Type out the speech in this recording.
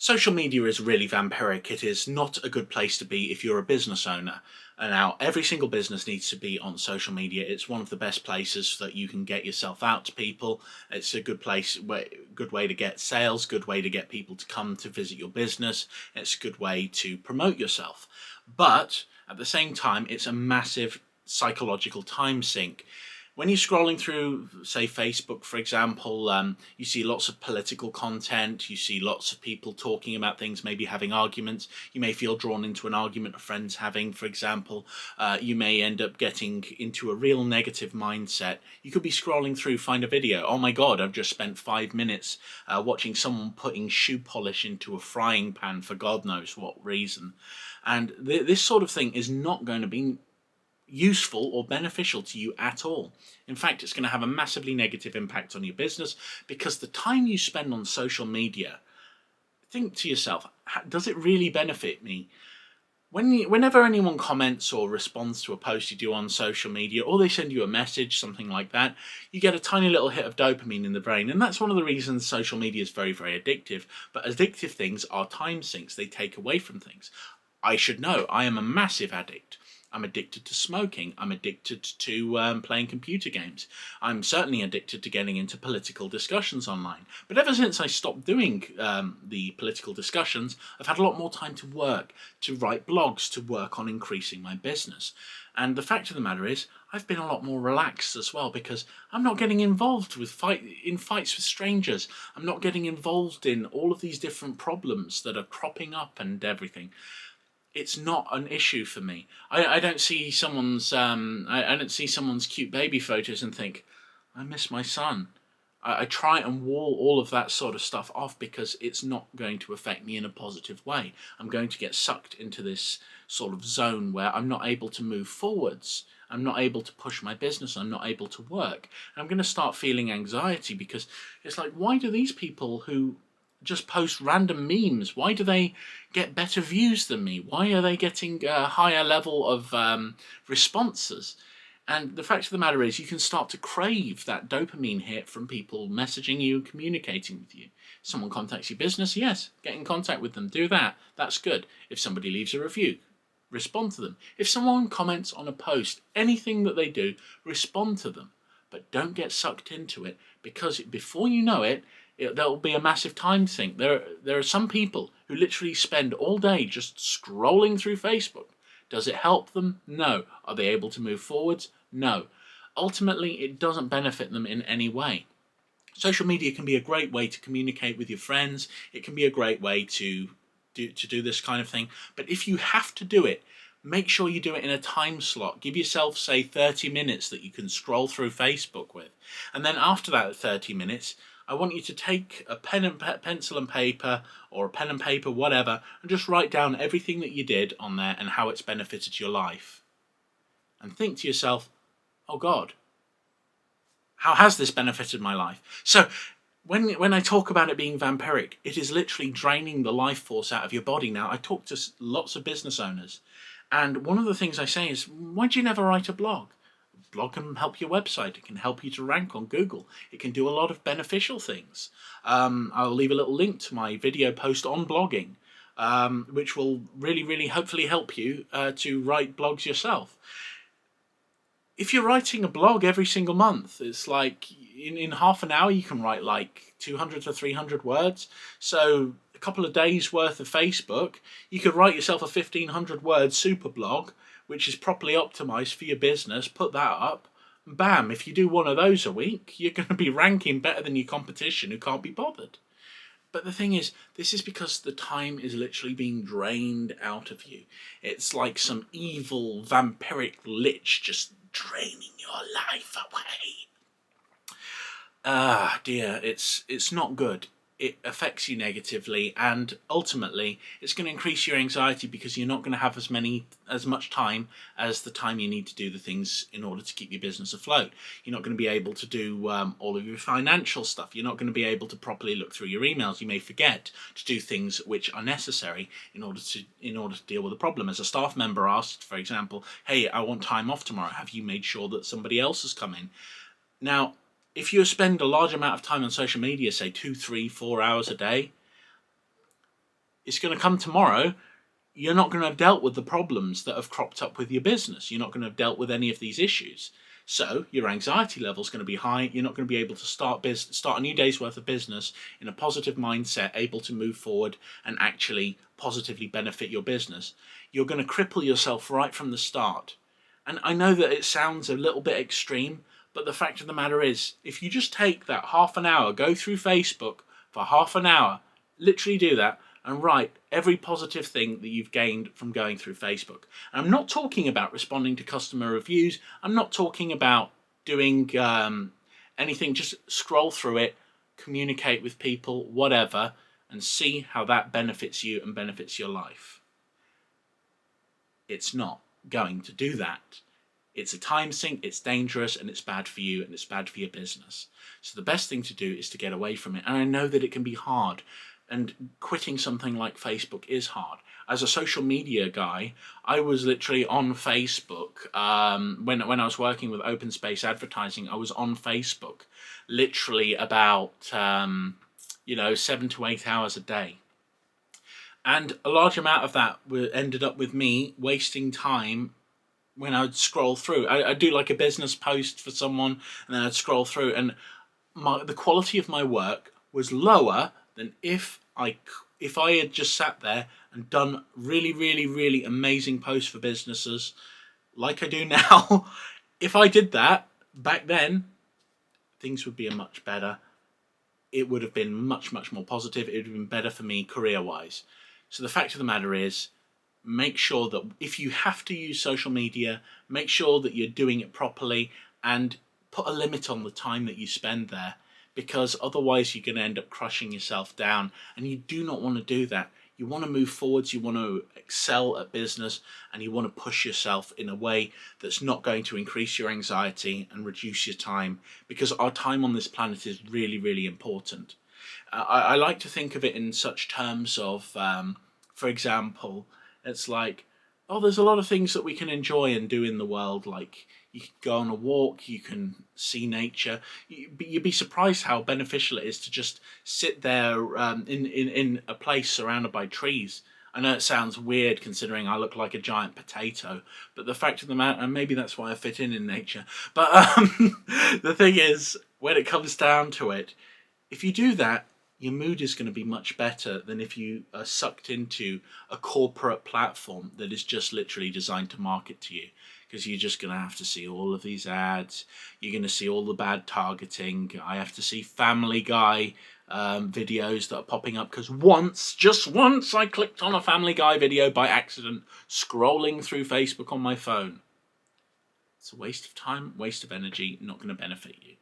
Social media is really vampiric. It is not a good place to be if you're a business owner. And now, every single business needs to be on social media. It's one of the best places that you can get yourself out to people. It's a good place, good way to get sales, good way to get people to come to visit your business. It's a good way to promote yourself. But at the same time, it's a massive psychological time sink. When you're scrolling through, say, Facebook, for example, you see lots of political content, you see lots of people talking about things, maybe having arguments. You may feel drawn into an argument a friend's having, for example. You may end up getting into a real negative mindset. You could be scrolling through, find a video. Oh my God, I've just spent 5 minutes watching someone putting shoe polish into a frying pan for God knows what reason. And this sort of thing is not going to be useful or beneficial to you at all. In fact, it's going to have a massively negative impact on your business, because the time you spend on social media, think to yourself, does it really benefit me? Whenever anyone comments or responds to a post you do on social media, or they send you a message, something like that, you get a tiny little hit of dopamine in the brain. And that's one of the reasons social media is very, very addictive. But addictive things are time sinks. They take away from things. I should know, I am a massive addict. I'm addicted to smoking. I'm addicted to playing computer games. I'm certainly addicted to getting into political discussions online. But ever since I stopped doing the political discussions, I've had a lot more time to work, to write blogs, to work on increasing my business. And the fact of the matter is, I've been a lot more relaxed as well, because I'm not getting involved with fights with strangers. I'm not getting involved in all of these different problems that are cropping up and everything. It's not an issue for me. I don't see someone's I don't see someone's cute baby photos and think, I miss my son. I try and wall all of that sort of stuff off, because it's not going to affect me in a positive way. I'm going to get sucked into this sort of zone where I'm not able to move forwards. I'm not able to push my business. I'm not able to work. And I'm going to start feeling anxiety, because it's like, why do these people who just post random memes, why do they get better views than me? Why are they getting a higher level of responses? And the fact of the matter is, you can start to crave that dopamine hit from people messaging you, communicating with you. Someone contacts your business, yes, get in contact with them, do that. That's good. If somebody leaves a review, respond to them. If someone comments on a post, anything that they do, respond to them. But don't get sucked into it, because before you know it, there will be a massive time sink. There are some people who literally spend all day just scrolling through Facebook. Does it help them? No. Are they able to move forwards? No. Ultimately, it doesn't benefit them in any way. Social media can be a great way to communicate with your friends. It can be a great way to do this kind of thing. But if you have to do it, make sure you do it in a time slot. Give yourself, say, 30 minutes that you can scroll through Facebook with. And then after that 30 minutes, I want you to take a pencil and paper, or a pen and paper, whatever, and just write down everything that you did on there and how it's benefited your life. And think to yourself, oh God, how has this benefited my life? So when I talk about it being vampiric, it is literally draining the life force out of your body. Now, I talk to lots of business owners, and one of the things I say is, why do you never write a blog? Blog can help your website. It can help you to rank on Google. It can do a lot of beneficial things. I'll leave a little link to my video post on blogging, which will really, really hopefully help you to write blogs yourself. If you're writing a blog every single month, it's like in half an hour you can write like 200 to 300 words. So a couple of days worth of Facebook, you could write yourself a 1,500 word super blog, which is properly optimized for your business. Put that up, bam, if you do one of those a week, you're going to be ranking better than your competition who can't be bothered. But the thing is, this is because the time is literally being drained out of you. It's like some evil vampiric lich just draining your life away. Ah, dear, it's not good. It affects you negatively, and ultimately it's going to increase your anxiety, because you're not going to have as much time as the time you need to do the things in order to keep your business afloat. You're not going to be able to do all of your financial stuff. You're not going to be able to properly look through your emails. You may forget to do things which are necessary in order to deal with the problem. As a staff member asked, for example, hey, I want time off tomorrow. Have you made sure that somebody else has come in? Now, if you spend a large amount of time on social media, say 2, 3, 4 hours a day, it's going to come tomorrow. You're not going to have dealt with the problems that have cropped up with your business. You're not going to have dealt with any of these issues. So your anxiety level is going to be high. You're not going to be able to start a new day's worth of business in a positive mindset, able to move forward and actually positively benefit your business. You're going to cripple yourself right from the start. And I know that it sounds a little bit extreme, but the fact of the matter is, if you just take that half an hour, go through Facebook for half an hour, literally do that, and write every positive thing that you've gained from going through Facebook. And I'm not talking about responding to customer reviews. I'm not talking about doing anything. Just scroll through it, communicate with people, whatever, and see how that benefits you and benefits your life. It's not going to do that. It's a time sink, it's dangerous, and it's bad for you, and it's bad for your business. So the best thing to do is to get away from it. And I know that it can be hard. And quitting something like Facebook is hard. As a social media guy, I was literally on Facebook. When I was working with Open Space Advertising, I was on Facebook literally about 7 to 8 hours a day. And a large amount of that ended up with me wasting time when I'd scroll through. I'd do like a business post for someone, and then I'd scroll through, and the quality of my work was lower than if I had just sat there and done really, really, really amazing posts for businesses like I do now. If I did that back then, things would be much better. It would have been much, much more positive. It would have been better for me career-wise. So the fact of the matter is, make sure that if you have to use social media, make sure that you're doing it properly and put a limit on the time that you spend there. Because otherwise you're going to end up crushing yourself down, and you do not want to do that. You want to move forwards, you want to excel at business, and you want to push yourself in a way that's not going to increase your anxiety and reduce your time, because our time on this planet is really, really important. I like to think of it in such terms of, for example, it's like, there's a lot of things that we can enjoy and do in the world, like you can go on a walk, you can see nature. You'd be surprised how beneficial it is to just sit there in a place surrounded by trees. I know it sounds weird considering I look like a giant potato, but the fact of the matter, and maybe that's why I fit in nature, but the thing is, when it comes down to it, if you do that, your mood is going to be much better than if you are sucked into a corporate platform that is just literally designed to market to you. Because you're just going to have to see all of these ads. You're going to see all the bad targeting. I have to see Family Guy videos that are popping up because just once, I clicked on a Family Guy video by accident, scrolling through Facebook on my phone. It's a waste of time, waste of energy, not going to benefit you.